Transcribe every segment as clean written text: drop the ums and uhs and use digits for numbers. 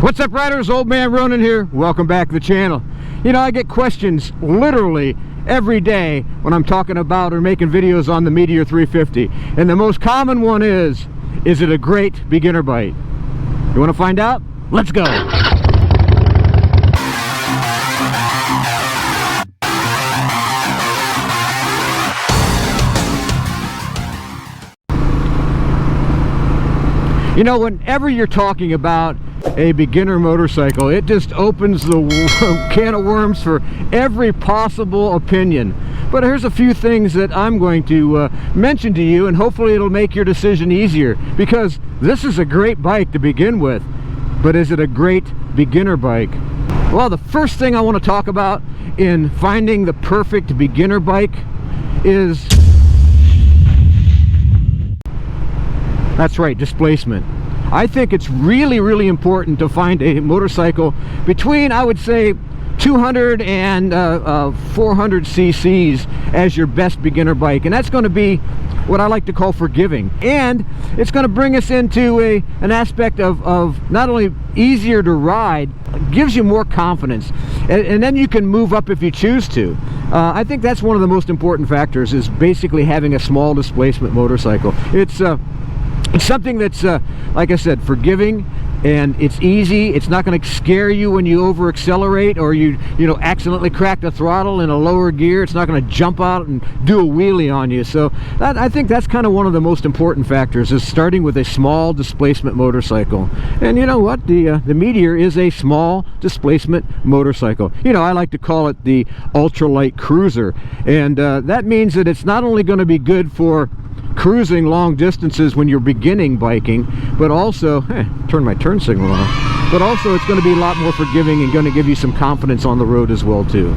What's up, riders? Old Man Ronin here. Welcome back to the channel. You know, I get questions literally every day when I'm talking about or making videos on the Meteor 350, and the most common one is it a great beginner bike? You want to find out? Let's go. You know, whenever you're talking about a beginner motorcycle, it just opens the can of worms for every possible opinion. But here's a few things that I'm going to mention to you, and hopefully it'll make your decision easier, because this is a great bike to begin with. But is it a great beginner bike? Well, the first thing I want to talk about in finding the perfect beginner bike is, that's right, displacement. I think it's really important to find a motorcycle between, I would say, 200 and 400 cc's as your best beginner bike, and that's going to be what I like to call forgiving, and it's going to bring us into an aspect of not only easier to ride, gives you more confidence, and then you can move up if you choose to. I think that's one of the most important factors, is basically having a small displacement motorcycle. It's something that's, like I said, forgiving, and it's easy. It's not going to scare you when you over accelerate, or you accidentally crack the throttle in a lower gear. It's not going to jump out and do a wheelie on you. So I think that's kind of one of the most important factors, is starting with a small displacement motorcycle. And you know what? The Meteor is a small displacement motorcycle. You know, I like to call it the ultralight cruiser, and that means that it's not only going to be good for cruising long distances when you're beginning biking, but also, turn my turn signal on, but also it's going to be a lot more forgiving and going to give you some confidence on the road as well too.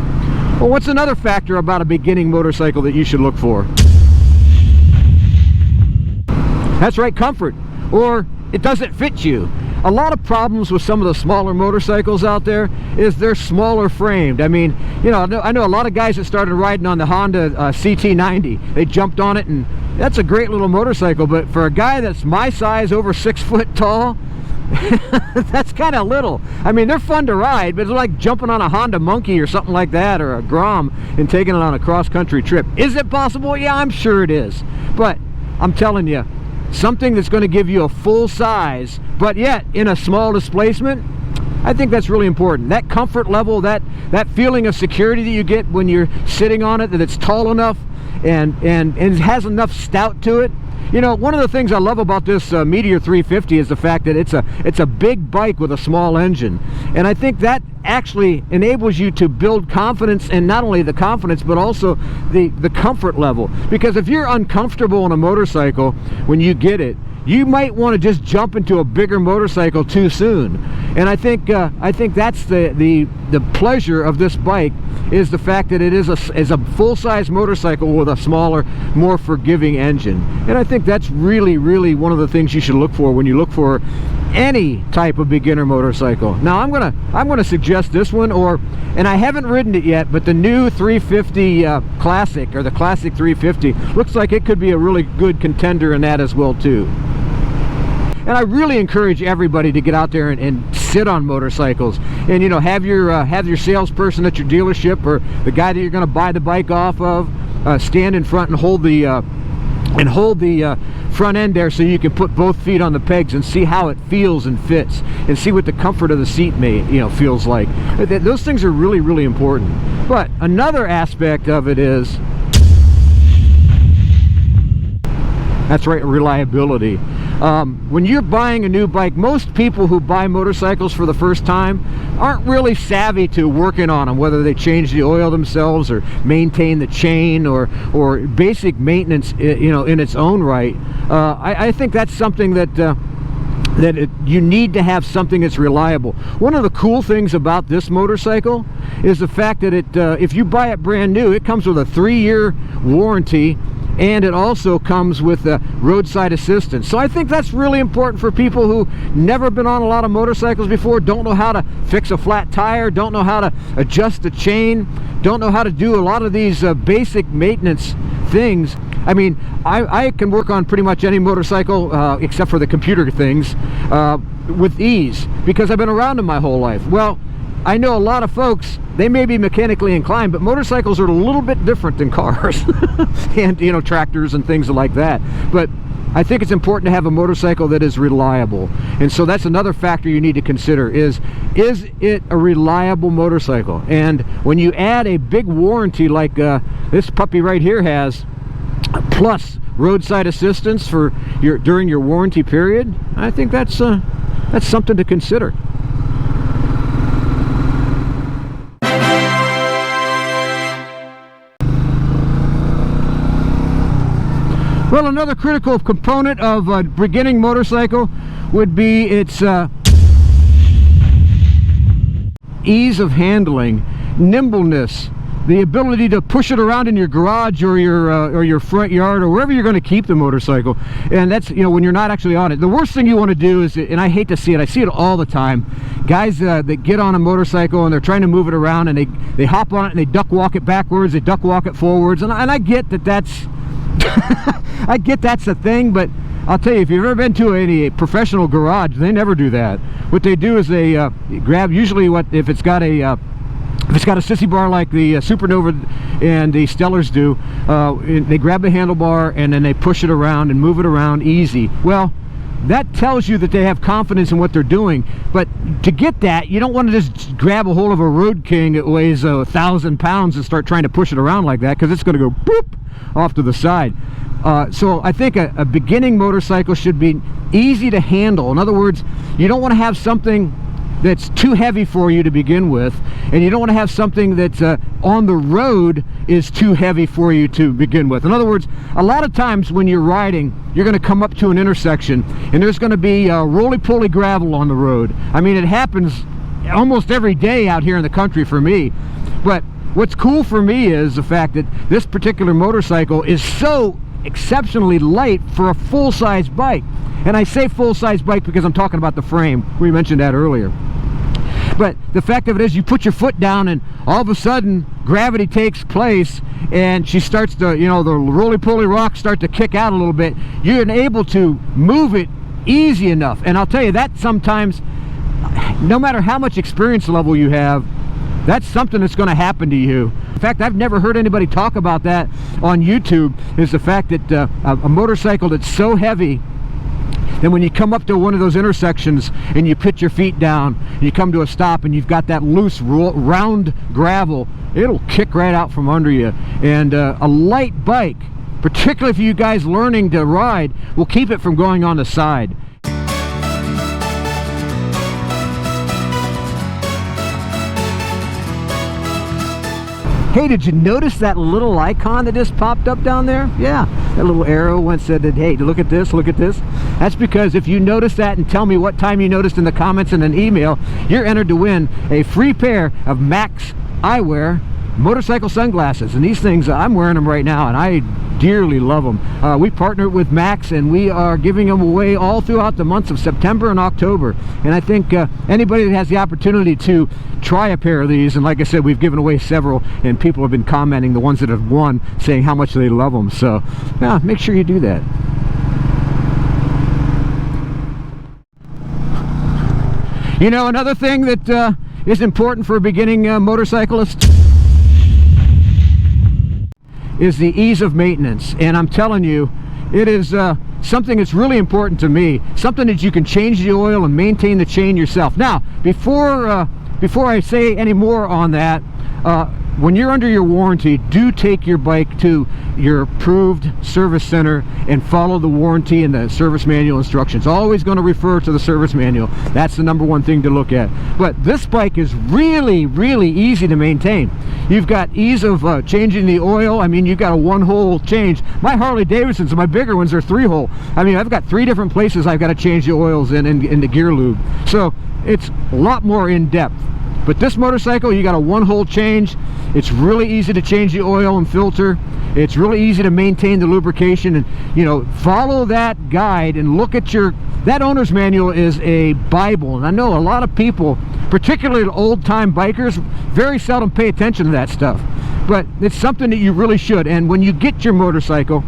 Well, what's another factor about a beginning motorcycle that you should look for? That's right, comfort, or it doesn't fit you. A lot of problems with some of the smaller motorcycles out there is they're smaller framed. I mean, you know, I know a lot of guys that started riding on the Honda CT90. They jumped on it, and that's a great little motorcycle, but for a guy that's my size, over 6 foot tall, that's kind of little. I mean, they're fun to ride, but it's like jumping on a Honda Monkey or something like that, or a Grom, and taking it on a cross-country trip. Is it possible? Yeah, I'm sure it is. But I'm telling you, something that's going to give you a full size, but yet in a small displacement, I think that's really important. That comfort level, that feeling of security that you get when you're sitting on it, that it's tall enough and it has enough stout to it. You know, one of the things I love about this Meteor 350 is the fact that it's a big bike with a small engine, and I think that actually enables you to build confidence, and not only the confidence but also the comfort level, because if you're uncomfortable on a motorcycle when you get it, you might want to just jump into a bigger motorcycle too soon. And I think that's the pleasure of this bike, is the fact that it is a full-size motorcycle with a smaller, more forgiving engine. And I think that's really one of the things you should look for when you look for any type of beginner motorcycle. Now I'm gonna suggest this one, and I haven't ridden it yet, but the new 350 Classic, or the Classic 350, looks like it could be a really good contender in that as well too. And I really encourage everybody to get out there and sit on motorcycles, and you know, have your salesperson at your dealership, or the guy that you're going to buy the bike off of, stand in front and hold the front end there, so you can put both feet on the pegs and see how it feels and fits, and see what the comfort of the seat feels like. Those things are really important. But another aspect of it is, that's right, reliability. When you're buying a new bike, most people who buy motorcycles for the first time aren't really savvy to working on them, whether they change the oil themselves or maintain the chain, or basic maintenance, in its own right. I think that's something that you need to have something that's reliable. One of the cool things about this motorcycle is the fact that if you buy it brand new, it comes with a 3-year warranty, and it also comes with roadside assistance. So I think that's really important for people who never been on a lot of motorcycles before, don't know how to fix a flat tire, don't know how to adjust the chain, don't know how to do a lot of these basic maintenance things. I mean, I can work on pretty much any motorcycle except for the computer things with ease because I've been around them my whole life. Well, I know a lot of folks, they may be mechanically inclined, but motorcycles are a little bit different than cars and, you know, tractors and things like that. But I think it's important to have a motorcycle that is reliable. And so that's another factor you need to consider is it a reliable motorcycle? And when you add a big warranty like this puppy right here has, plus roadside assistance for during your warranty period, I think that's something to consider. Well, another critical component of a beginning motorcycle would be its ease of handling, nimbleness, the ability to push it around in your garage or your front yard or wherever you're going to keep the motorcycle. And that's, you know, when you're not actually on it. The worst thing you want to do is, and I hate to see it, I see it all the time, guys that get on a motorcycle and they're trying to move it around and they hop on it and they duck walk it backwards, they duck walk it forwards, and I get that that's I get that's a thing, but I'll tell you, if you've ever been to any professional garage, they never do that. What they do is they grab, usually if it's got a sissy bar like the Supernova and the Stellars do, they grab the handlebar and then they push it around and move it around easy. Well, that tells you that they have confidence in what they're doing. But to get that, you don't want to just grab a hold of a Road King that weighs 1,000 pounds and start trying to push it around like that, because it's going to go boop off to the side. So I think a beginning motorcycle should be easy to handle. In other words, you don't want to have something that's too heavy for you to begin with, and you don't want to have something that's on the road is too heavy for you to begin with. In other words, a lot of times when you're riding, you're going to come up to an intersection and there's going to be roly-poly gravel on the road. I mean, it happens almost every day out here in the country for me. But what's cool for me is the fact that this particular motorcycle is so exceptionally light for a full-size bike. And I say full-size bike because I'm talking about the frame. We mentioned that earlier. But the fact of it is, you put your foot down and all of a sudden gravity takes place and she starts to, you know, the roly-poly rocks start to kick out a little bit. You're able to move it easy enough. And I'll tell you that sometimes, no matter how much experience level you have, that's something that's going to happen to you. In fact, I've never heard anybody talk about that on YouTube, is the fact that a motorcycle that's so heavy, then when you come up to one of those intersections and you put your feet down and you come to a stop and you've got that loose round gravel, it'll kick right out from under you. And a light bike, particularly for you guys learning to ride, will keep it from going on the side. Hey, did you notice that little icon that just popped up down there? Yeah, that little arrow once said that, hey, look at this, look at this. That's because if you notice that and tell me what time you noticed in the comments in an email, you're entered to win a free pair of Max Eyewear motorcycle sunglasses. And these things, I'm wearing them right now and I dearly love them. We partnered with Max and we are giving them away all throughout the months of September and October. And I think anybody that has the opportunity to try a pair of these, and like I said, we've given away several and people have been commenting, the ones that have won, saying how much they love them. So yeah, make sure you do that. You know, another thing that is important for a beginning motorcyclist is the ease of maintenance. And I'm telling you, it is something that's really important to me, something that you can change the oil and maintain the chain yourself. Now, before I say any more on that, when you're under your warranty, do take your bike to your approved service center and follow the warranty and the service manual instructions. Always going to refer to the service manual. That's the #1 thing to look at. But this bike is really, really easy to maintain. You've got ease of changing the oil. I mean, you've got a 1-hole change. My Harley Davidsons, my bigger ones, are 3-hole. I mean, I've got 3 different places I've got to change the oils in the gear lube. So it's a lot more in depth. But this motorcycle, you got a 1-hole change. It's really easy to change the oil and filter. It's really easy to maintain the lubrication, and you know, follow that guide and look at that owner's manual is a Bible. And I know a lot of people, particularly old-time bikers, very seldom pay attention to that stuff. But it's something that you really should. And when you get your motorcycle,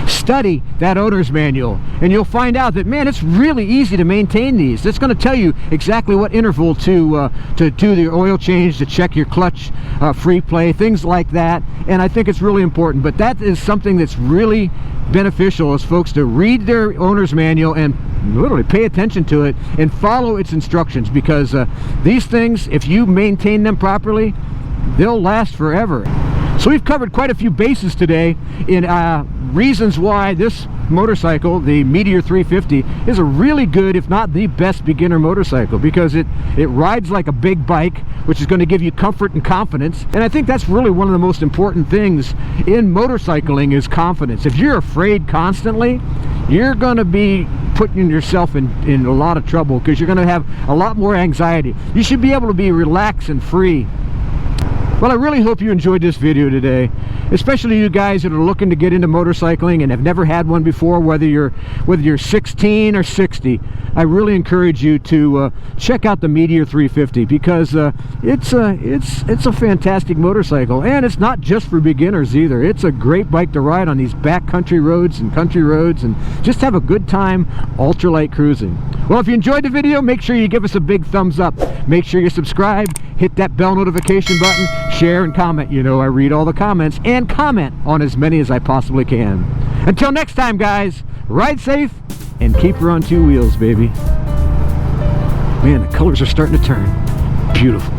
Study that owner's manual, and you'll find out that, man, it's really easy to maintain these. It's going to tell you exactly what interval to do the oil change, to check your clutch free play, things like that. And I think it's really important. But that is something that's really beneficial, is folks to read their owner's manual and literally pay attention to it and follow its instructions, because these things, if you maintain them properly, they'll last forever. So we've covered quite a few bases today in reasons why this motorcycle, the Meteor 350, is a really good, if not the best, beginner motorcycle, because it rides like a big bike, which is going to give you comfort and confidence. And I think that's really one of the most important things in motorcycling, is confidence. If you're afraid constantly, you're going to be putting yourself in a lot of trouble, because you're going to have a lot more anxiety. You should be able to be relaxed and free. Well, I really hope you enjoyed this video today, especially you guys that are looking to get into motorcycling and have never had one before, whether you're 16 or 60. I really encourage you to check out the Meteor 350, because it's a fantastic motorcycle, and it's not just for beginners either. It's a great bike to ride on these backcountry roads and country roads, and just have a good time ultralight cruising. Well, if you enjoyed the video, make sure you give us a big thumbs up. Make sure you subscribe, hit that bell notification button, share and comment. You know I read all the comments, and comment on as many as I possibly can. Until next time, guys, ride safe and keep her on two wheels, baby. Man, the colors are starting to turn. Beautiful.